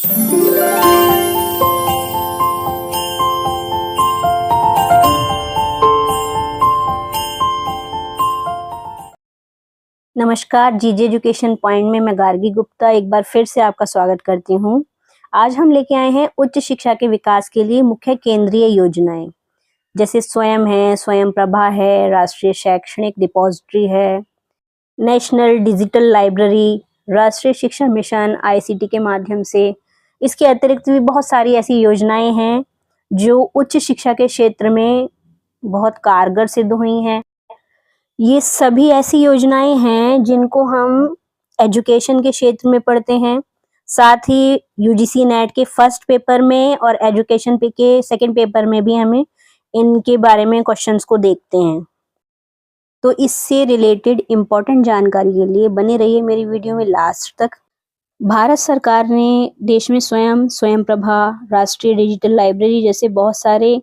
नमस्कार, जीजे education point में मैं गार्गी गुप्ता एक बार फिर से आपका स्वागत करती हूँ। आज हम लेके आए हैं उच्च शिक्षा के विकास के लिए मुख्य केंद्रीय योजनाएं, जैसे स्वयं है, स्वयं प्रभा है, राष्ट्रीय शैक्षणिक डिपॉजिटरी है, नेशनल डिजिटल लाइब्रेरी, राष्ट्रीय शिक्षा मिशन आईसीटी के माध्यम से। इसके अतिरिक्त भी बहुत सारी ऐसी योजनाएं हैं जो उच्च शिक्षा के क्षेत्र में बहुत कारगर सिद्ध हुई हैं। ये सभी ऐसी योजनाएं हैं जिनको हम एजुकेशन के क्षेत्र में पढ़ते हैं। साथ ही यूजीसी नेट के फर्स्ट पेपर में और एजुकेशन पे के सेकंड पेपर में भी हमें इनके बारे में क्वेश्चंस को देखते हैं। तो इससे रिलेटेड इम्पोर्टेंट जानकारी के लिए बने रहिए मेरी वीडियो में लास्ट तक। भारत सरकार ने देश में स्वयं, स्वयं प्रभा, राष्ट्रीय डिजिटल लाइब्रेरी जैसे बहुत सारे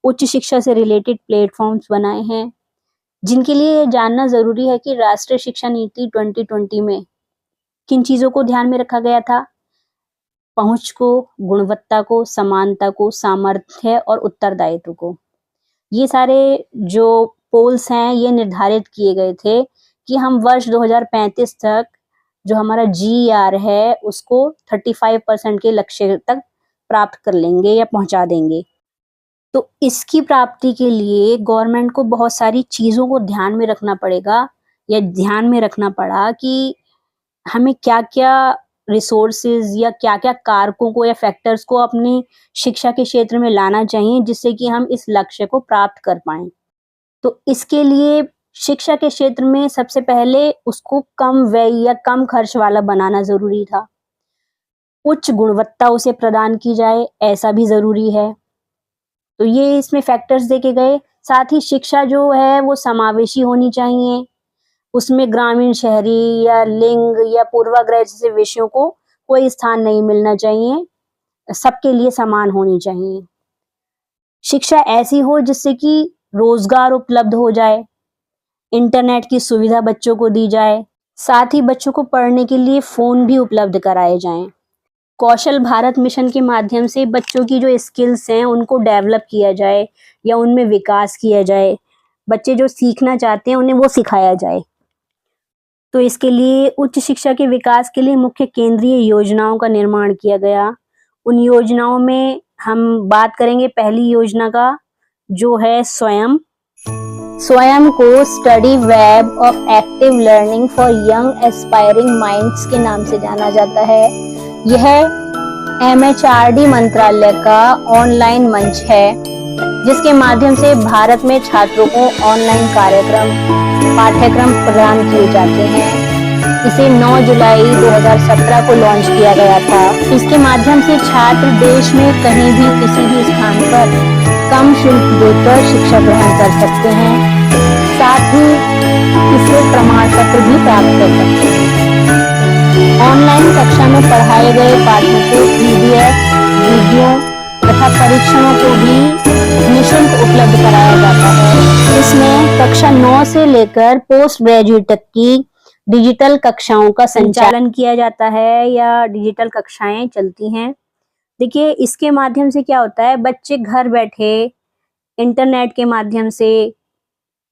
उच्च शिक्षा से रिलेटेड प्लेटफॉर्म्स बनाए हैं, जिनके लिए जानना जरूरी है कि राष्ट्रीय शिक्षा नीति 2020 में किन चीजों को ध्यान में रखा गया था। पहुंच को, गुणवत्ता को, समानता को, सामर्थ्य और उत्तरदायित्व को। ये सारे जो पोल्स हैं ये निर्धारित किए गए थे कि हम वर्ष 2035 तक जो हमारा जीआर है उसको 35% के लक्ष्य तक प्राप्त कर लेंगे या पहुंचा देंगे। तो इसकी प्राप्ति के लिए गवर्नमेंट को बहुत सारी चीजों को ध्यान में रखना पड़ेगा या ध्यान में रखना पड़ा कि हमें क्या क्या रिसोर्सेज या क्या क्या कारकों को या फैक्टर्स को अपनी शिक्षा के क्षेत्र में लाना चाहिए जिससे कि हम इस लक्ष्य को प्राप्त कर पाएं। तो इसके लिए शिक्षा के क्षेत्र में सबसे पहले उसको कम व्यय या कम खर्च वाला बनाना जरूरी था। उच्च गुणवत्ता उसे प्रदान की जाए ऐसा भी जरूरी है। तो ये इसमें फैक्टर्स देखे गए। साथ ही शिक्षा जो है वो समावेशी होनी चाहिए। उसमें ग्रामीण, शहरी या लिंग या पूर्वाग्रह जैसे विषयों को कोई स्थान नहीं मिलना चाहिए, सबके लिए समान होनी चाहिए। शिक्षा ऐसी हो जिससे कि रोजगार उपलब्ध हो जाए, इंटरनेट की सुविधा बच्चों को दी जाए, साथ ही बच्चों को पढ़ने के लिए फोन भी उपलब्ध कराए जाएं। कौशल भारत मिशन के माध्यम से बच्चों की जो स्किल्स हैं उनको डेवलप किया जाए या उनमें विकास किया जाए। बच्चे जो सीखना चाहते हैं उन्हें वो सिखाया जाए। तो इसके लिए उच्च शिक्षा के विकास के लिए मुख्य केंद्रीय योजनाओं का निर्माण किया गया। उन योजनाओं में हम बात करेंगे पहली योजना का, जो है स्वयं। स्वयं को study web of active learning for young aspiring minds के नाम से जाना जाता है। यह एमएचआरडी मंत्रालय का ऑनलाइन मंच है जिसके माध्यम से भारत में छात्रों को ऑनलाइन पाठ्यक्रम प्रदान किए जाते हैं। इसे 9 जुलाई 2017 को लॉन्च किया गया था। इसके माध्यम से छात्र देश में कहीं भी किसी भी स्थान पर कम शुल्क देकर शिक्षा ग्रहण कर सकते हैं। साथ ही इससे प्रमाण पत्र भी प्राप्त कर सकते हैं। ऑनलाइन कक्षा में पढ़ाए गए पाठों को पीडीएफ, वीडियो तथा परीक्षणों को भी निःशुल्क उपलब्ध कराया जाता है। इसमें कक्षा 9 से लेकर पोस्ट ग्रेजुएट तक की डिजिटल कक्षाओं का संचालन किया जाता है या डिजिटल कक्षाएं चलती हैं। देखिए, इसके माध्यम से क्या होता है, बच्चे घर बैठे इंटरनेट के माध्यम से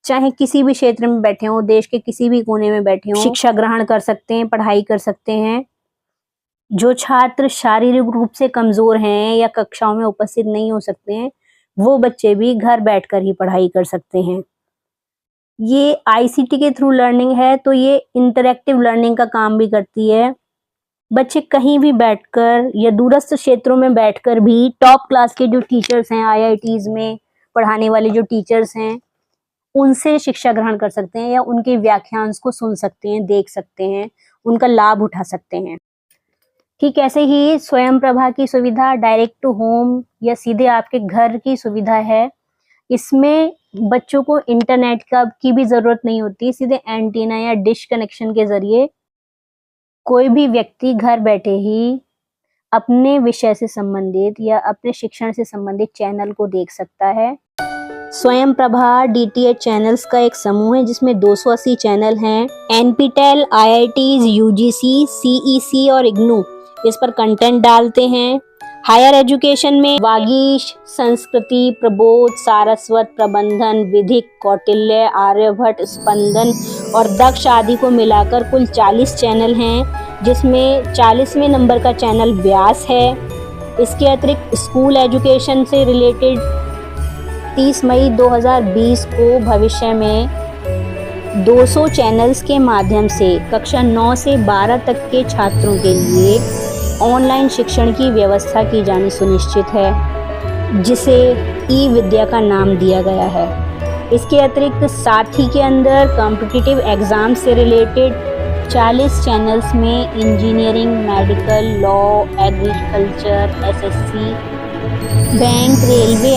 चाहे किसी भी क्षेत्र में बैठे हों, देश के किसी भी कोने में बैठे हों, शिक्षा ग्रहण कर सकते हैं, पढ़ाई कर सकते हैं। जो छात्र शारीरिक रूप से कमजोर हैं या कक्षाओं में उपस्थित नहीं हो सकते हैं, वो बच्चे भी घर बैठकर ही पढ़ाई कर सकते हैं। ये आईसीटी के थ्रू लर्निंग है, तो ये इंटरैक्टिव लर्निंग का काम भी करती है। बच्चे कहीं भी बैठकर या दूरस्थ क्षेत्रों में बैठकर भी टॉप क्लास के जो टीचर्स हैं, आईआईटीज में पढ़ाने वाले जो टीचर्स हैं, उनसे शिक्षा ग्रहण कर सकते हैं या उनके व्याख्यान को सुन सकते हैं, देख सकते हैं, उनका लाभ उठा सकते हैं। ठीक ऐसे ही स्वयं प्रभा की सुविधा डायरेक्ट टू होम या सीधे आपके घर की सुविधा है। इसमें बच्चों को इंटरनेट की भी जरूरत नहीं होती। सीधे एंटीना या डिश कनेक्शन के जरिए कोई भी व्यक्ति घर बैठे ही अपने विषय से संबंधित या अपने शिक्षण से संबंधित चैनल को देख सकता है। स्वयं प्रभा डीटीएच चैनल्स का एक समूह है जिसमें 280 चैनल हैं। एनपीटेल, आईआईटीज, यूजीसी, सीईसी और इग्नू, इस पर कंटेंट डालते हैं। हायर एजुकेशन में वागीश, संस्कृति, प्रबोध, सारस्वत, प्रबंधन, विधिक, कौटिल्य, आर्यभट्ट, स्पंदन और दक्ष आदि को मिलाकर कुल 40 चैनल हैं, जिसमें 40वें नंबर का चैनल व्यास है। इसके अतिरिक्त स्कूल एजुकेशन से रिलेटेड 30 मई 2020 को भविष्य में 200 चैनल्स के माध्यम से कक्षा 9 से 12 तक के छात्रों के लिए ऑनलाइन शिक्षण की व्यवस्था की जानी सुनिश्चित है, जिसे ई विद्या का नाम दिया गया है। इसके अतिरिक्त साथी के अंदर कॉम्पिटिटिव एग्जाम से रिलेटेड 40 चैनल्स में engineering, medical, law, agriculture, SSC, bank, railway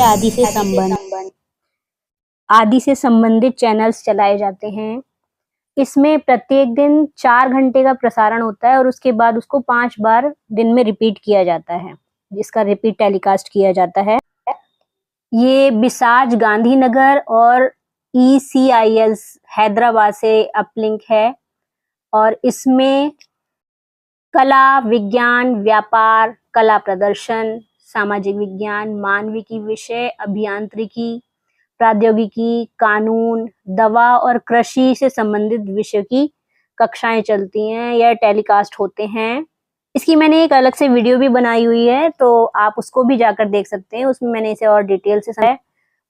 आदि से संबंधित चैनल्स चलाए जाते हैं। इसमें प्रत्येक दिन 4 घंटे का प्रसारण होता है और उसके बाद उसको 5 बार दिन में रिपीट किया जाता है, जिसका रिपीट टेलीकास्ट किया जाता है। ये बिसाज, गांधीनगर और ECIL हैदराबाद से अपलिंक है और इसमें कला, विज्ञान, व्यापार, कला प्रदर्शन, सामाजिक विज्ञान, मानविकी विषय, अभियांत्रिकी, प्रौद्योगिकी, कानून, दवा और कृषि से संबंधित विषय की कक्षाएं चलती हैं या टेलीकास्ट होते हैं। इसकी मैंने एक अलग से वीडियो भी बनाई हुई है, तो आप उसको भी जाकर देख सकते हैं। उसमें मैंने इसे और डिटेल से समझाया।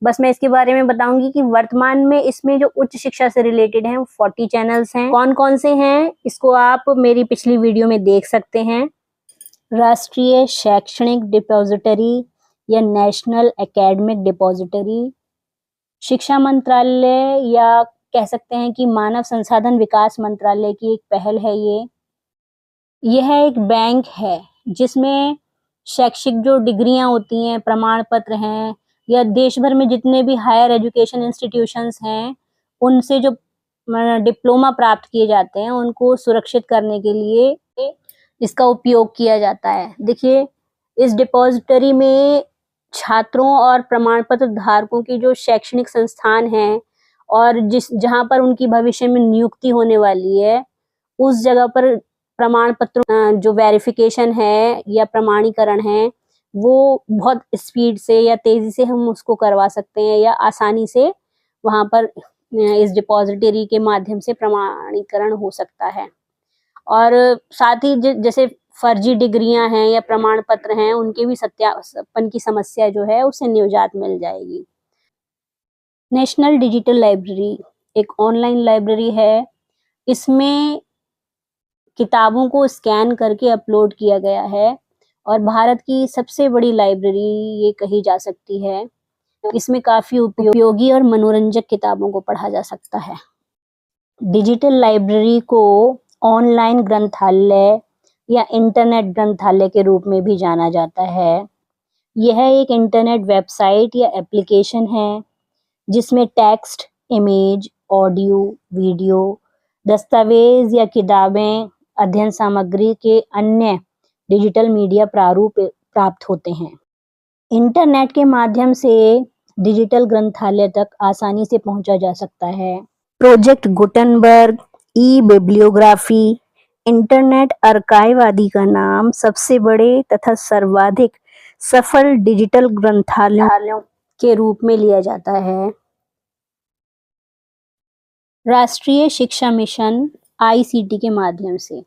बस मैं इसके बारे में बताऊंगी कि वर्तमान में इसमें जो उच्च शिक्षा से रिलेटेड हैं 40 चैनल्स हैं। कौन कौन से हैं इसको आप मेरी पिछली वीडियो में देख सकते हैं। राष्ट्रीय शैक्षणिक डिपॉजिटरी या नेशनल एकेडमिक डिपॉजिटरी, शिक्षा मंत्रालय या कह सकते हैं कि मानव संसाधन विकास मंत्रालय की एक पहल है। यह एक बैंक है जिसमें शैक्षिक जो डिग्रियां होती हैं, प्रमाण पत्र हैं या देश भर में जितने भी हायर एजुकेशन इंस्टीट्यूशंस हैं, उनसे जो डिप्लोमा प्राप्त किए जाते हैं उनको सुरक्षित करने के लिए इसका उपयोग किया जाता है। देखिए, इस डिपॉजिटरी में छात्रों और प्रमाण पत्र धारकों की जो शैक्षणिक संस्थान हैं और जहां पर उनकी भविष्य में नियुक्ति होने वाली है, उस जगह पर प्रमाण पत्रों जो वेरिफिकेशन है या प्रमाणीकरण है, वो बहुत स्पीड से या तेजी से हम उसको करवा सकते हैं या आसानी से वहां पर इस डिपॉजिटरी के माध्यम से प्रमाणीकरण हो सकता है। और साथ ही जैसे फर्जी डिग्रियां हैं या प्रमाण पत्र हैं, उनके भी सत्यापन की समस्या जो है उससे निजात मिल जाएगी। नेशनल डिजिटल लाइब्रेरी एक ऑनलाइन लाइब्रेरी है। इसमें किताबों को स्कैन करके अपलोड किया गया है और भारत की सबसे बड़ी लाइब्रेरी ये कही जा सकती है। इसमें काफी उपयोगी और मनोरंजक किताबों को पढ़ा जा सकता है। डिजिटल लाइब्रेरी को ऑनलाइन ग्रंथालय या इंटरनेट ग्रंथालय के रूप में भी जाना जाता है। यह एक इंटरनेट वेबसाइट या एप्लीकेशन है जिसमें टेक्स्ट, इमेज, ऑडियो, वीडियो, दस्तावेज या किताबें, अध्ययन सामग्री के अन्य डिजिटल मीडिया प्रारूप प्राप्त होते हैं। इंटरनेट के माध्यम से डिजिटल ग्रंथालय तक आसानी से पहुंचा जा सकता है। प्रोजेक्ट गुटनबर्ग, ई बिब्लियोग्राफी, इंटरनेट आर्काइव आदि का नाम सबसे बड़े तथा सर्वाधिक सफल डिजिटल ग्रंथालयों के रूप में लिया जाता है। राष्ट्रीय शिक्षा मिशन ICT के माध्यम से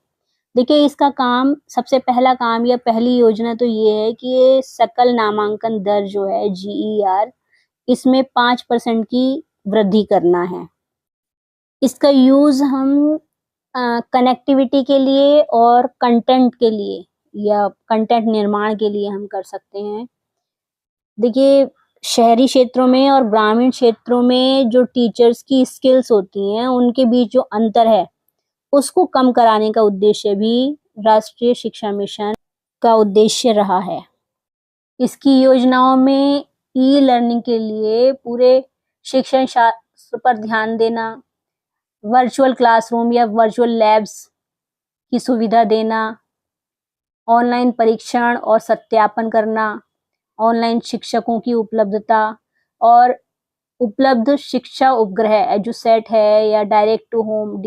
देखिए, इसका काम सबसे पहला काम या पहली योजना तो ये है कि ये सकल नामांकन दर जो है GER, इसमें 5% की वृद्धि करना है। इसका यूज हम कनेक्टिविटी के लिए और कंटेंट के लिए या कंटेंट निर्माण के लिए हम कर सकते हैं। देखिए, शहरी क्षेत्रों में और ग्रामीण क्षेत्रों में जो टीचर्स की स्किल्स होती हैं, उनके बीच जो अंतर है उसको कम कराने का उद्देश्य भी राष्ट्रीय शिक्षा मिशन का उद्देश्य रहा है। इसकी योजनाओं में ई-लर्निंग के लिए पूरे शिक्षण शास्त्र पर ध्यान देना, वर्चुअल क्लासरूम या वर्चुअल लैब्स की सुविधा देना, ऑनलाइन परीक्षण और सत्यापन करना, ऑनलाइन शिक्षकों की उपलब्धता और उपलब्ध शिक्षा उपग्रह एजुसेट है या direct to home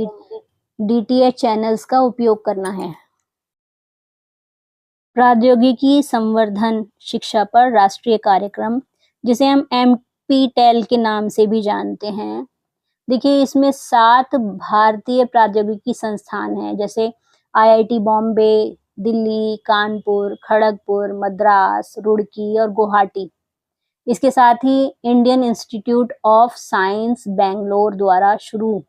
DTH channels का उपयोग करना है। प्रौद्योगिकी संवर्धन शिक्षा पर राष्ट्रीय कार्यक्रम, जिसे हम एमपीटेल के नाम से भी जानते हैं। देखिए, इसमें 7 भारतीय प्रौद्योगिकी संस्थान हैं, जैसे आईआईटी बॉम्बे, दिल्ली, कानपुर, खड़गपुर, मद्रास, रुड़की और गुवाहाटी। इसके साथ ही Indian Institute of Science Bangalore द्वारा शुरू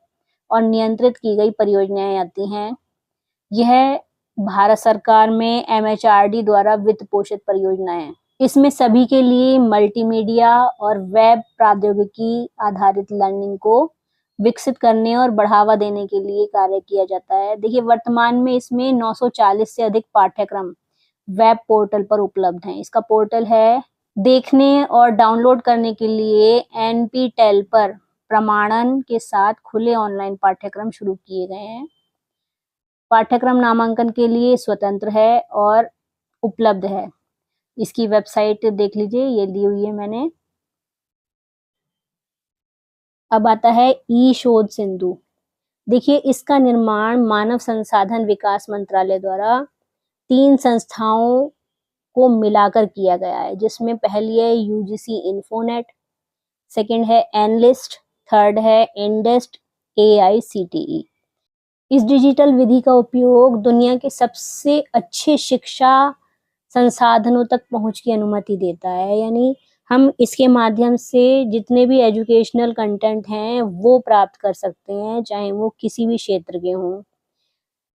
और नियंत्रित की गई परियोजनाएं आती हैं। यह भारत सरकार में एमएचआरडी द्वारा वित्त पोषित परियोजनाएं हैं। इसमें सभी के लिए मल्टीमीडिया और वेब प्रौद्योगिकी आधारित लर्निंग को विकसित करने और बढ़ावा देने के लिए कार्य किया जाता है। देखिए, वर्तमान में इसमें 940 से अधिक पाठ्यक्रम वेब पोर्टल पर उपलब्ध हैं। इसका पोर्टल है। देखने और डाउनलोड करने के लिए एनपीटेल पर प्रमाणन के साथ खुले ऑनलाइन पाठ्यक्रम शुरू किए गए हैं। पाठ्यक्रम नामांकन के लिए स्वतंत्र है और उपलब्ध है। इसकी वेबसाइट देख लीजिए, ये दी हुई है मैंने। अब आता है ई शोध सिंधु। देखिए, इसका निर्माण मानव संसाधन विकास मंत्रालय द्वारा 3 संस्थाओं को मिलाकर किया गया है, जिसमें पहली है यूजीसी इन्फोनेट, सेकंड है एनलिस्ट, थर्ड है इंडेस्ट एआईसीटीई। इस डिजिटल विधि का उपयोग दुनिया के सबसे अच्छे शिक्षा संसाधनों तक पहुंच की अनुमति देता है। यानी हम इसके माध्यम से जितने भी एजुकेशनल कंटेंट हैं वो प्राप्त कर सकते हैं, चाहे वो किसी भी क्षेत्र के हों।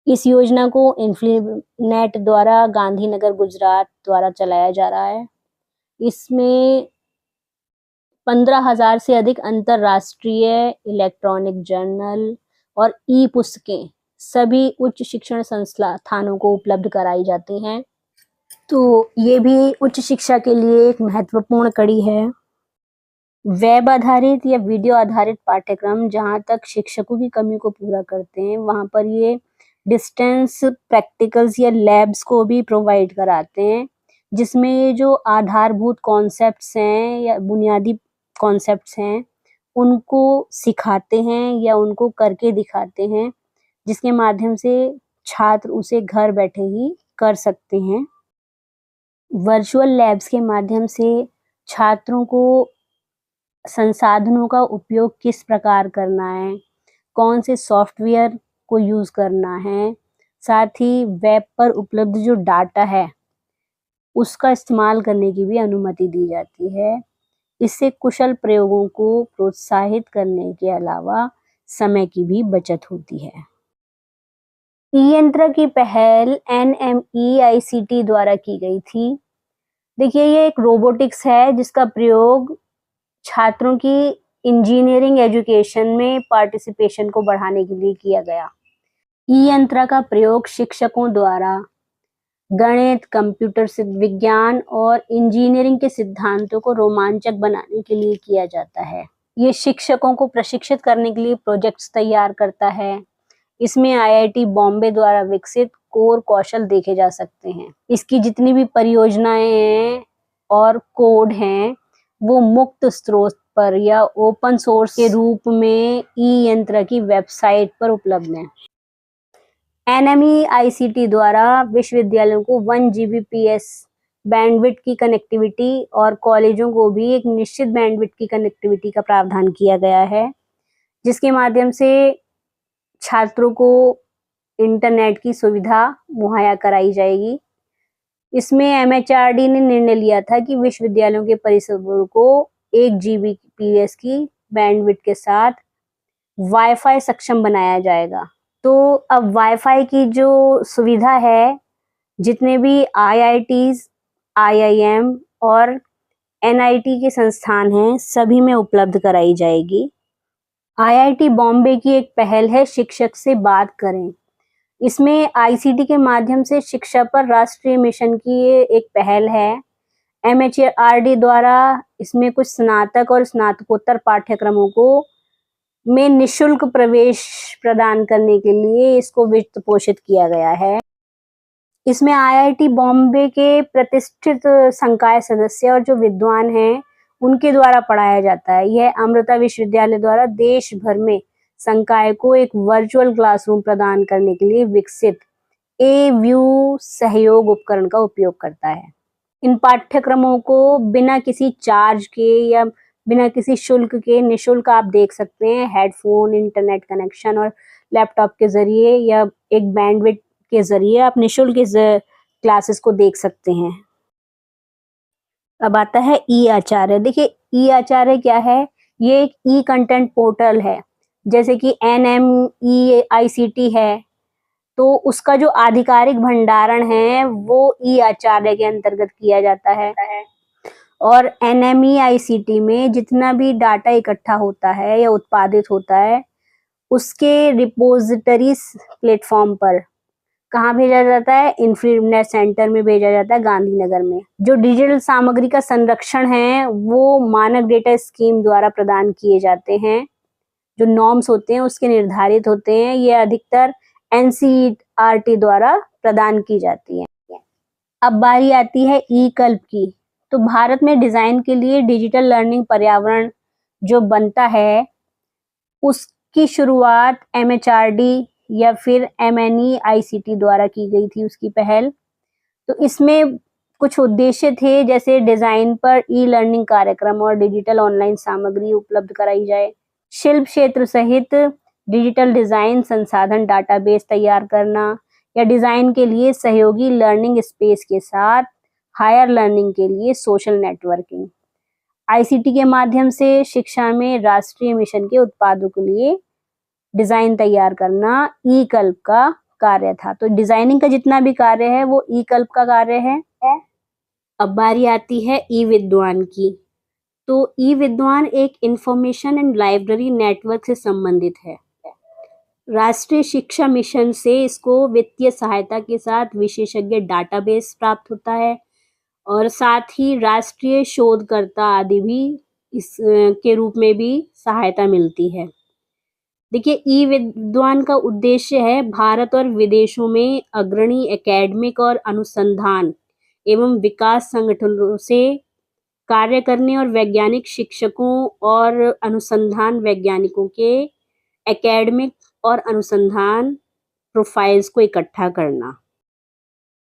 इस योजना को इन्फ्लीनेट द्वारा गांधीनगर गुजरात द्वारा चलाया जा रहा है। इसमें 15,000 से अधिक अंतरराष्ट्रीय इलेक्ट्रॉनिक जर्नल और ई पुस्तकें सभी उच्च शिक्षण संस्थानों को उपलब्ध कराई जाती हैं। तो ये भी उच्च शिक्षा के लिए एक महत्वपूर्ण कड़ी है। वेब आधारित या वीडियो आधारित पाठ्यक्रम जहाँ तक शिक्षकों की कमी को पूरा करते हैं, वहाँ पर ये डिस्टेंस प्रैक्टिकल्स या लैब्स को भी प्रोवाइड कराते हैं, जिसमें ये जो आधारभूत कॉन्सेप्ट्स हैं या बुनियादी कॉन्सेप्ट्स हैं उनको सिखाते हैं या उनको करके दिखाते हैं, जिसके माध्यम से छात्र उसे घर बैठे ही कर सकते हैं। वर्चुअल लैब्स के माध्यम से छात्रों को संसाधनों का उपयोग किस प्रकार करना है, कौन से सॉफ्टवेयर को यूज करना है, साथ ही वेब पर उपलब्ध जो डाटा है उसका इस्तेमाल करने की भी अनुमति दी जाती है। इससे कुशल प्रयोगों को प्रोत्साहित करने के अलावा समय की भी बचत होती है। ई-यंत्र की पहल एनएमईआईसीटी द्वारा की गई थी। देखिए, ये एक रोबोटिक्स है जिसका प्रयोग छात्रों की इंजीनियरिंग एजुकेशन में पार्टिसिपेशन को बढ़ाने के लिए किया गया। ई-यंत्र का प्रयोग शिक्षकों द्वारा गणित, कंप्यूटर विज्ञान और इंजीनियरिंग के सिद्धांतों को रोमांचक बनाने के लिए किया जाता है। ये शिक्षकों को प्रशिक्षित करने के लिए प्रोजेक्ट्स तैयार करता है। इसमें आईआईटी बॉम्बे द्वारा विकसित कोर कौशल देखे जा सकते हैं। इसकी जितनी भी परियोजनाएं हैं और कोड हैं वो मुक्त स्रोत पर या ओपन सोर्स के रूप में ई-यंत्र की वेबसाइट पर उपलब्ध हैं। एनएमईआईसीटी द्वारा विश्वविद्यालयों को 1 जीबीपीएस बैंडविड्थ की कनेक्टिविटी और कॉलेजों को भी एक निश्चित बैंडविड्थ की कनेक्टिविटी का प्रावधान किया गया है, जिसके माध्यम से छात्रों को इंटरनेट की सुविधा मुहैया कराई जाएगी। इसमें एमएचआरडी ने निर्णय लिया था कि विश्वविद्यालयों के परिसरों को 1 जीबीपीएस की बैंडविड्थ के साथ वाईफाई सक्षम बनाया जाएगा। तो अब वाईफाई की जो सुविधा है जितने भी आईआईटीज, आईआईएम और एनआईटी के संस्थान हैं सभी में उपलब्ध कराई जाएगी। आईआईटी बॉम्बे की एक पहल है शिक्षक से बात करें। इसमें आईसीटी के माध्यम से शिक्षा पर राष्ट्रीय मिशन की ये एक पहल है। एमएचआरडी द्वारा इसमें कुछ स्नातक और स्नातकोत्तर पाठ्यक्रमों को में निशुल्क प्रवेश प्रदान करने के लिए इसको वित्त पोषित किया गया है। इसमें आईआईटी बॉम्बे के प्रतिष्ठित संकाय सदस्य और जो विद्वान हैं उनके द्वारा पढ़ाया जाता है। यह अमृता विश्वविद्यालय द्वारा देश भर में संकाय को एक वर्चुअल क्लासरूम प्रदान करने के लिए विकसित ए-व्यू सहयोग उपकरण का उपयोग करता है। इन पाठ्यक्रमों को बिना किसी चार्ज के या बिना किसी शुल्क के निःशुल्क आप देख सकते हैं। हेडफ़ोन, इंटरनेट कनेक्शन और लैपटॉप के ज़रिए या एक बैंडविड्थ के ज़रिए आप निःशुल्क इस क्लासेस को देख सकते हैं। अब आता है ई-आचार्य। देखिए ई-आचार्य क्या है? ये एक ई-कंटेंट पोर्टल है। जैसे कि एनएमईआईसीटी है, तो उसका जो आधिकारिक भंडारण है वो ई-आचार्य के अंतर्गत किया जाता है। और एनएमईआईसीटी में जितना भी डाटा इकट्ठा होता है या उत्पादित होता है, उसके रिपॉजिटरीज़ प्लेटफ़ॉर्म पर कहाँ भेजा जाता है? इन्फोनेट सेंटर में भेजा जाता है, गांधीनगर में। जो डिजिटल सामग्री का संरक्षण है, वो मानक डेटा स्कीम द्वारा प्रदान किए जाते हैं। जो नॉर्म्स होते हैं उसके निर्धारित होते हैं। ये अधिकतर एनसीईआरटी द्वारा प्रदान की जाती है। अब बारी आती है ई-कल्प की। तो भारत में डिज़ाइन के लिए डिजिटल लर्निंग पर्यावरण जो बनता है, उसकी शुरुआत एमएचआरडी या फिर एमएनईआईसीटी द्वारा की गई थी, उसकी पहल। तो इसमें कुछ उद्देश्य थे, जैसे डिज़ाइन पर ई-लर्निंग कार्यक्रम और डिजिटल ऑनलाइन सामग्री उपलब्ध कराई जाए। शिल्प क्षेत्र सहित डिजिटल डिज़ाइन संसाधन डाटाबेस तैयार करना या डिज़ाइन के लिए सहयोगी लर्निंग स्पेस के साथ हायर लर्निंग के लिए सोशल नेटवर्किंग। आईसीटी के माध्यम से शिक्षा में राष्ट्रीय मिशन के उत्पादों के लिए डिज़ाइन तैयार करना ई-कल्प का कार्य था। तो डिज़ाइनिंग का जितना भी कार्य है वो ई-कल्प का कार्य है। अब बारी आती है ई-विद्वान की। तो ई-विद्वान एक इंफॉर्मेशन एंड लाइब्रेरी नेटवर्क से संबंधित है। राष्ट्रीय शिक्षा मिशन से इसको वित्तीय सहायता के साथ विशेषज्ञ डाटाबेस प्राप्त होता है और साथ ही राष्ट्रीय शोधकर्ता आदि भी इस के रूप में भी सहायता मिलती है। देखिए ई-विद्वान का उद्देश्य है भारत और विदेशों में अग्रणी एकेडमिक और अनुसंधान एवं विकास संगठनों से कार्य करने और वैज्ञानिक शिक्षकों और अनुसंधान वैज्ञानिकों के एकेडमिक और अनुसंधान प्रोफाइल्स को इकट्ठा करना।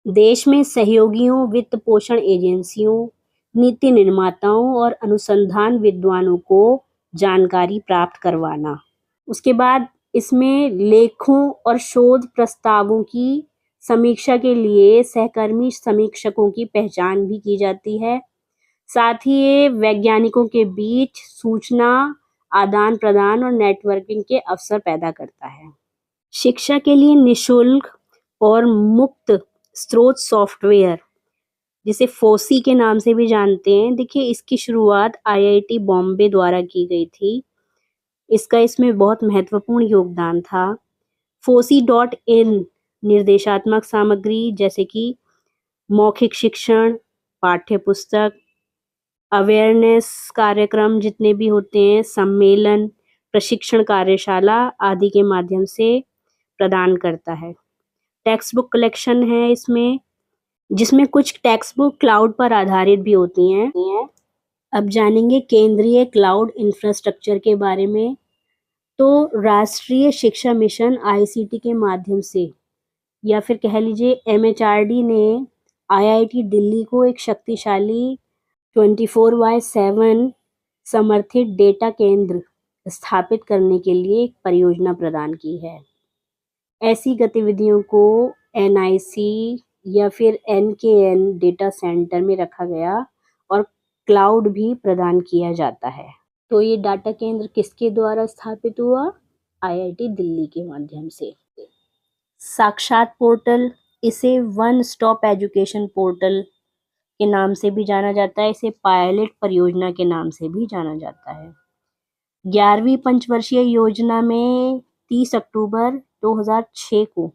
देश में सहयोगियों, वित्त पोषण एजेंसियों, नीति निर्माताओं और अनुसंधान विद्वानों को जानकारी प्राप्त करवाना। उसके बाद इसमें लेखों और शोध प्रस्तावों की समीक्षा के लिए सहकर्मी समीक्षकों की पहचान भी की जाती है। साथ ही ये वैज्ञानिकों के बीच सूचना आदान-प्रदान और नेटवर्किंग के अवसर पैदा करता है। शिक्षा के लिए निःशुल्क और मुक्त स्रोत सॉफ्टवेयर, जिसे फोसी के नाम से भी जानते हैं। देखिए इसकी शुरुआत आईआईटी बॉम्बे द्वारा की गई थी। इसका इसमें बहुत महत्वपूर्ण योगदान था। fossee.in निर्देशात्मक सामग्री जैसे कि मौखिक शिक्षण, पाठ्यपुस्तक, अवेयरनेस कार्यक्रम जितने भी होते हैं, सम्मेलन, प्रशिक्षण कार्यशाला आदि के माध्यम से प्रदान करता है। टेक्स्ट बुक कलेक्शन है इसमें, जिसमें कुछ टेक्स्ट बुक क्लाउड पर आधारित भी होती हैं। अब जानेंगे केंद्रीय क्लाउड इंफ्रास्ट्रक्चर के बारे में। तो राष्ट्रीय शिक्षा मिशन आईसीटी के माध्यम से या फिर कह लीजिए एमएचआरडी ने आईआईटी दिल्ली को एक शक्तिशाली 24/7 समर्थित डेटा केंद्र स्थापित करने के लिए एक परियोजना प्रदान की है। ऐसी गतिविधियों को एनआईसी या फिर एनकेएन डेटा सेंटर में रखा गया और क्लाउड भी प्रदान किया जाता है। तो ये डाटा केंद्र किसके द्वारा स्थापित हुआ? आईआईटी दिल्ली के माध्यम से। साक्षात पोर्टल, इसे वन स्टॉप एजुकेशन पोर्टल के नाम से भी जाना जाता है। इसे पायलट परियोजना के नाम से भी जाना जाता है। 11वीं पंचवर्षीय योजना में 30 अक्टूबर 2006 को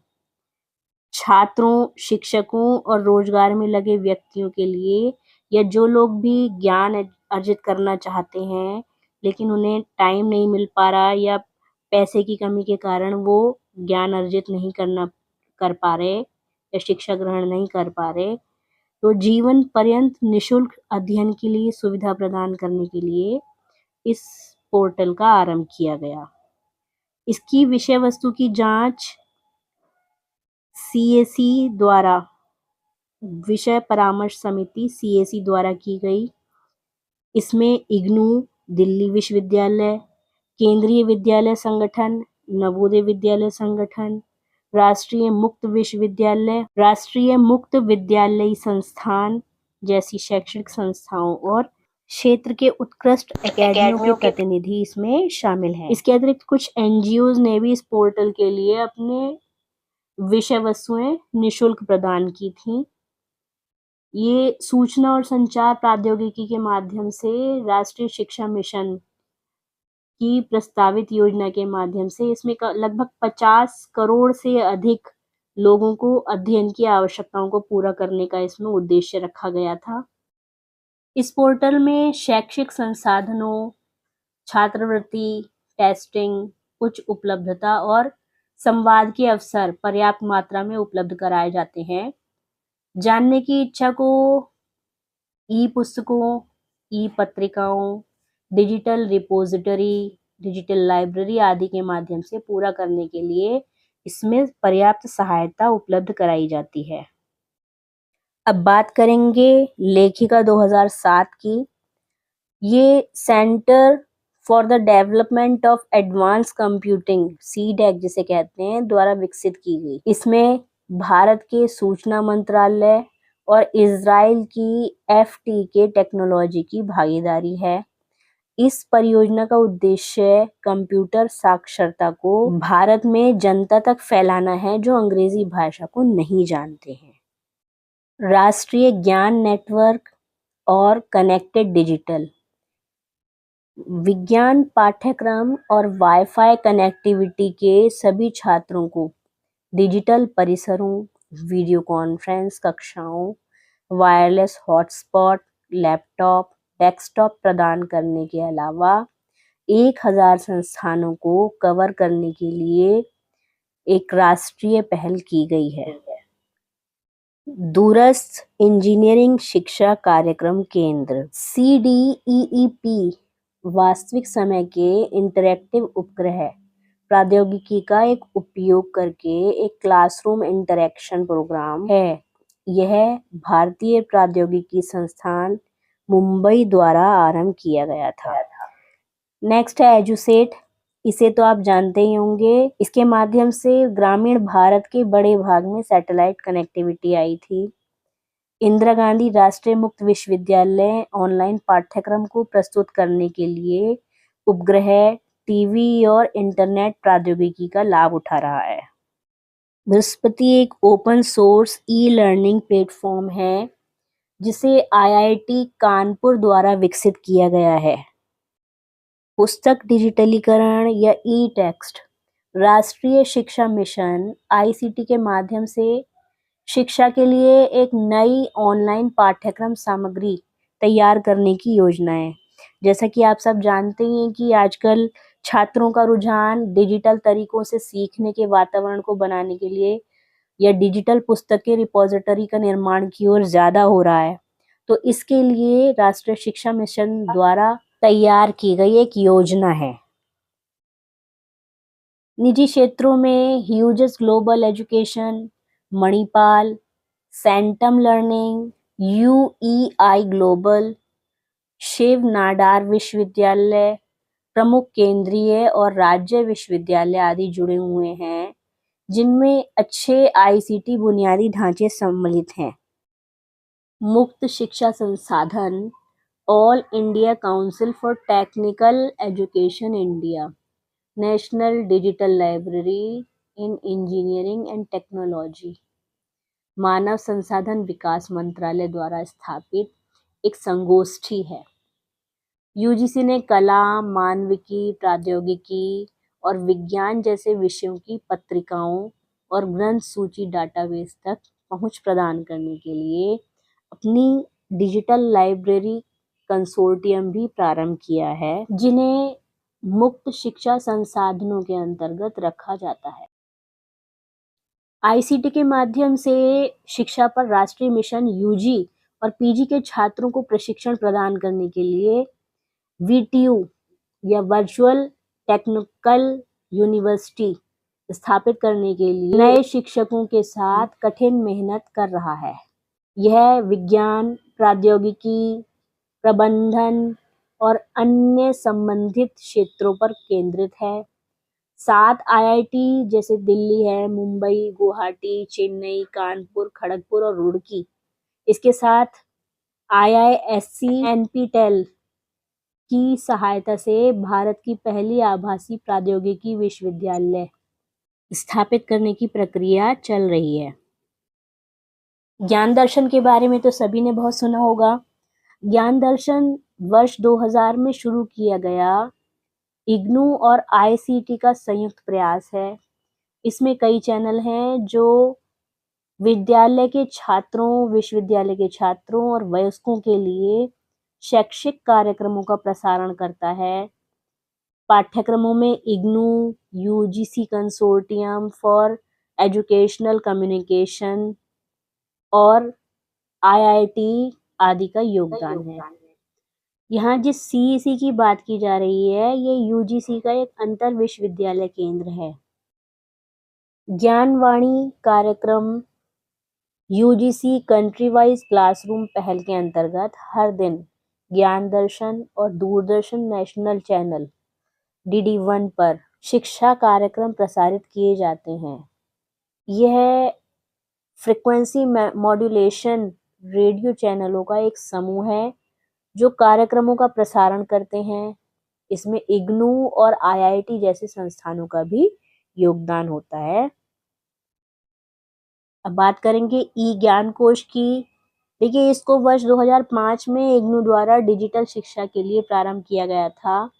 छात्रों, शिक्षकों और रोजगार में लगे व्यक्तियों के लिए या जो लोग भी ज्ञान अर्जित करना चाहते हैं लेकिन उन्हें टाइम नहीं मिल पा रहा या पैसे की कमी के कारण वो ज्ञान अर्जित नहीं कर पा रहे या शिक्षा ग्रहण नहीं कर पा रहे, तो जीवन पर्यंत निःशुल्क अध्ययन के लिए सुविधा प्रदान करने के लिए इस पोर्टल का आरंभ किया गया। इसकी विषय वस्तु की जांच सीएसी द्वारा विषय परामर्श समिति सीएसी द्वारा की गई। इसमें इग्नू, दिल्ली विश्वविद्यालय, केंद्रीय विद्यालय संगठन, नवोदय विद्यालय संगठन, राष्ट्रीय मुक्त विद्यालयी संस्थान जैसी शैक्षणिक संस्थाओं और क्षेत्र के उत्कृष्ट एकेडमियों के प्रतिनिधि इसमें शामिल हैं। इसके अतिरिक्त कुछ एनजीओज ने भी इस पोर्टल के लिए अपने विषय वस्तुएं निशुल्क प्रदान की थी। ये सूचना और संचार प्रौद्योगिकी के माध्यम से राष्ट्रीय शिक्षा मिशन की प्रस्तावित योजना के माध्यम से इसमें लगभग 50 करोड़ से अधिक लोगों को अध्ययन की आवश्यकताओं को पूरा करने का इसमें उद्देश्य रखा गया था। इस पोर्टल में शैक्षिक संसाधनों, छात्रवृत्ति, टेस्टिंग, उच्च उपलब्धता और संवाद के अवसर पर्याप्त मात्रा में उपलब्ध कराए जाते हैं। जानने की इच्छा को ई पुस्तकों, ई पत्रिकाओं, डिजिटल रिपोजिटरी, डिजिटल लाइब्रेरी आदि के माध्यम से पूरा करने के लिए इसमें पर्याप्त सहायता उपलब्ध कराई जाती है। अब बात करेंगे लेखिका 2007 की। ये centre for the development of advance computing, CDAC जिसे कहते हैं, द्वारा विकसित की गई। इसमें भारत के सूचना मंत्रालय और इजराइल की FTK टेक्नोलॉजी की भागीदारी है। इस परियोजना का उद्देश्य कंप्यूटर साक्षरता को भारत में जनता तक फैलाना है जो अंग्रेजी भाषा को नहीं जानते हैं। राष्ट्रीय ज्ञान नेटवर्क और कनेक्टेड डिजिटल विज्ञान पाठ्यक्रम और वाईफाई कनेक्टिविटी के सभी छात्रों को डिजिटल परिसरों, वीडियो कॉन्फ्रेंस कक्षाओं, वायरलेस हॉटस्पॉट, लैपटॉप, डेस्कटॉप प्रदान करने के अलावा 1000 संस्थानों को कवर करने के लिए एक राष्ट्रीय पहल की गई है। दूरस्थ इंजीनियरिंग शिक्षा कार्यक्रम केंद्र CDEEP वास्तविक समय के इंटरैक्टिव उपग्रह प्रौद्योगिकी का एक उपयोग करके एक क्लासरूम इंटरैक्शन प्रोग्राम है। यह भारतीय प्रौद्योगिकी संस्थान मुंबई द्वारा आरंभ किया गया था। नेक्स्ट है एजुसेट। इसे तो आप जानते ही होंगे। इसके माध्यम से ग्रामीण भारत के बड़े भाग में सैटेलाइट कनेक्टिविटी आई थी। इंदिरा गांधी राष्ट्रीय मुक्त विश्वविद्यालय ऑनलाइन पाठ्यक्रम को प्रस्तुत करने के लिए उपग्रह, टीवी और इंटरनेट प्रौद्योगिकी का लाभ उठा रहा है। बृहस्पति एक open source e learning platform है जिसे IIT कानपुर द्वारा विकसित किया गया है। पुस्तक डिजिटलीकरण या ई टेक्स्ट राष्ट्रीय शिक्षा मिशन ICT के माध्यम से शिक्षा के लिए एक नई ऑनलाइन पाठ्यक्रम सामग्री तैयार करने की योजना है। जैसा कि आप सब जानते हैं कि आजकल छात्रों का रुझान डिजिटल तरीकों से सीखने के वातावरण को बनाने के लिए या डिजिटल पुस्तकें रिपोजिटरी का निर्माण की ओर ज्यादा हो रहा है। तो इसके लिए राष्ट्रीय शिक्षा मिशन द्वारा तैयार की गई एक योजना है। निजी क्षेत्रों में Hughes global education, Manipal, Centum learning, UEI global, Shiv Nadar विश्वविद्यालय, प्रमुख केंद्रीय और राज्य विश्वविद्यालय आदि जुड़े हुए हैं जिनमें अच्छे ICT बुनियादी ढांचे सम्मिलित हैं। मुक्त शिक्षा संसाधन All India Council for Technical Education India, National Digital Library in Engineering and Technology, मानव संसाधन विकास मंत्रालय द्वारा स्थापित एक संगोष्ठी है। UGC ने कला, मानविकी, प्रौद्योगिकी और विज्ञान जैसे विषयों की पत्रिकाओं और ग्रंथ सूची डाटाबेस तक पहुंच प्रदान करने के लिए अपनी डिजिटल लाइब्रेरी कंसोर्टियम भी प्रारंभ किया है जिन्हें मुक्त शिक्षा संसाधनों के अंतर्गत रखा जाता है। ICT के माध्यम से शिक्षा पर राष्ट्रीय मिशन UG और PG के छात्रों को प्रशिक्षण प्रदान करने के लिए VTU या वर्चुअल टेक्निकल यूनिवर्सिटी स्थापित करने के लिए नए शिक्षकों के साथ कठिन मेहनत कर रहा है। यह विज्ञान, प्रौद्योगिकी, प्रबंधन और अन्य संबंधित क्षेत्रों पर केंद्रित है। 7 आईआईटी जैसे दिल्ली है, मुंबई, गुवाहाटी, चेन्नई, कानपुर, खड़गपुर और रुड़की, इसके साथ आईआईएससी एनपीटेल की सहायता से भारत की पहली आभासी प्रौद्योगिकी विश्वविद्यालय स्थापित करने की प्रक्रिया चल रही है। ज्ञान दर्शन के बारे में तो सभी ने बहुत सुना होगा। ज्ञान दर्शन वर्ष 2000 में शुरू किया गया इग्नू और आईसीटी का संयुक्त प्रयास है। इसमें कई चैनल हैं जो विश्वविद्यालय के छात्रों और वयस्कों के लिए शैक्षिक कार्यक्रमों का प्रसारण करता है। पाठ्यक्रमों में IGNOU, UGC consortium for educational communication और आईआईटी आदि का योगदान है। यहाँ जिस सीईसी की बात की जा रही है, ये यूजीसी का एक अंतर विश्वविद्यालय केंद्र है। ज्ञानवाणी कार्यक्रम यूजीसी कंट्री वाइज क्लासरूम पहल के अंतर्गत हर दिन ज्ञान दर्शन और दूरदर्शन नेशनल चैनल DD1 पर शिक्षा कार्यक्रम प्रसारित किए जाते हैं। यह फ्रीक्वेंसी मॉड्यूलेशन रेडियो चैनलों का एक समूह है जो कार्यक्रमों का प्रसारण करते हैं। इसमें इग्नू और आईआईटी जैसे संस्थानों का भी योगदान होता है। अब बात करेंगे ई ज्ञान कोश की। देखिए, इसको वर्ष 2005 में इग्नू द्वारा डिजिटल शिक्षा के लिए प्रारंभ किया गया था।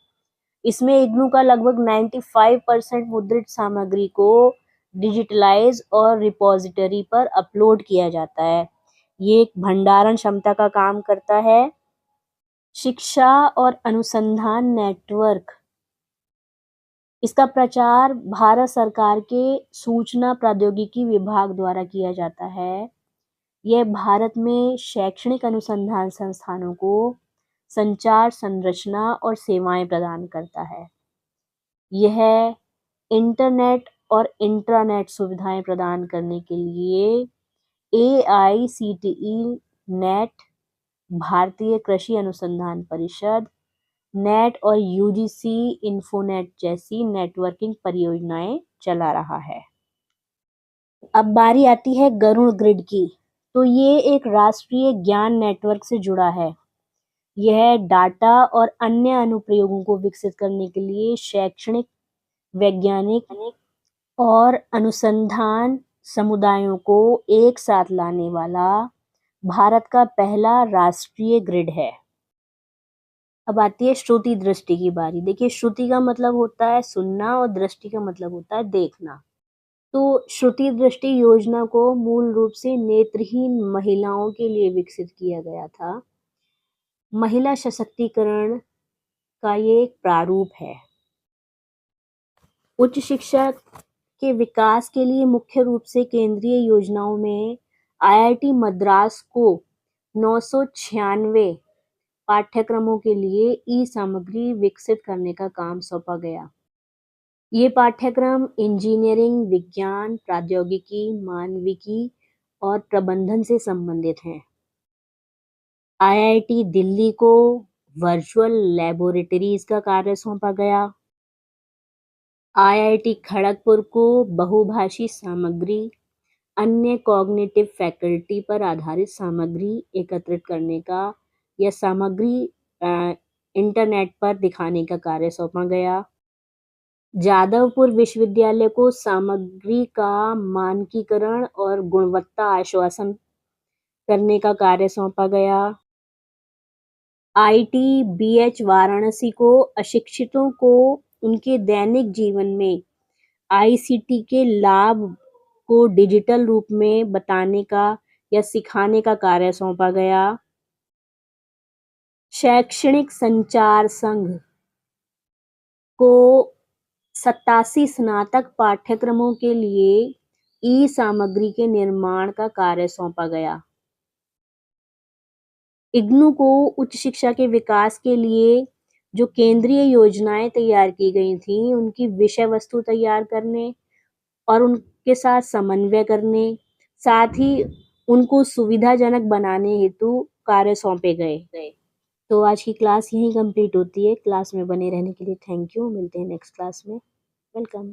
इसमें इग्नू का लगभग 95% मुद्रित सामग्री को डिजिटलाइज और रिपॉजिटरी पर अपलोड किया जाता है। ये एक भंडारण क्षमता का काम करता है। शिक्षा और अनुसंधान नेटवर्क, इसका प्रचार भारत सरकार के सूचना प्रौद्योगिकी विभाग द्वारा किया जाता है। यह भारत में शैक्षणिक अनुसंधान संस्थानों को संचार संरचना और सेवाएं प्रदान करता है। यह इंटरनेट और इंट्रानेट सुविधाएं प्रदान करने के लिए AICTE नेट, भारतीय कृषि अनुसंधान परिषद नेट और यूजीसी इन्फोनेट जैसी नेटवर्किंग परियोजनाएं चला रहा है। अब बारी आती है गरुड़ ग्रिड की। तो ये एक राष्ट्रीय ज्ञान नेटवर्क से जुड़ा है। यह डाटा और अन्य अनुप्रयोगों को विकसित करने के लिए शैक्षणिक, वैज्ञानिक और अनुसंधान समुदायों को एक साथ लाने वाला भारत का पहला राष्ट्रीय ग्रिड है। अब आती है श्रुति दृष्टि की बारी। देखिए, श्रुति का मतलब होता है सुनना और दृष्टि का मतलब होता है देखना। तो श्रुति दृष्टि योजना को मूल रूप से नेत्रहीन महिलाओं के लिए विकसित किया गया था। महिला सशक्तिकरण का ये एक प्रारूप है। उच्च शिक्षा के विकास के लिए मुख्य रूप से केंद्रीय योजनाओं में आईआईटी मद्रास को 996 पाठ्यक्रमों के लिए ई सामग्री विकसित करने का काम सौंपा गया। ये पाठ्यक्रम इंजीनियरिंग, विज्ञान, प्रौद्योगिकी, मानविकी और प्रबंधन से संबंधित हैं। आईआईटी दिल्ली को वर्चुअल लैबोरेटरीज का कार्य सौंपा गया। आईआईटी खड़गपुर को बहुभाषी सामग्री, अन्य कॉग्निटिव फैकल्टी पर आधारित सामग्री एकत्रित करने का या सामग्री इंटरनेट पर दिखाने का कार्य सौंपा गया। जादवपुर विश्वविद्यालय को सामग्री का मानकीकरण और गुणवत्ता आश्वासन करने का कार्य सौंपा गया। ITBH वाराणसी को अशिक्षितों को उनके दैनिक जीवन में ICT के लाभ को डिजिटल रूप में बताने का या सिखाने का कार्य सौंपा गया। शैक्षणिक संचार संघ को 87 स्नातक पाठ्यक्रमों के लिए ई सामग्री के निर्माण का कार्य सौंपा गया। इग्नू को उच्च शिक्षा के विकास के लिए जो केंद्रीय योजनाएं तैयार की गई थी, उनकी विषय वस्तु तैयार करने और उनके साथ समन्वय करने, साथ ही उनको सुविधाजनक बनाने हेतु कार्य सौंपे गए। तो आज की क्लास यहीं कंप्लीट होती है। क्लास में बने रहने के लिए थैंक यू। मिलते हैं नेक्स्ट क्लास में। वेलकम।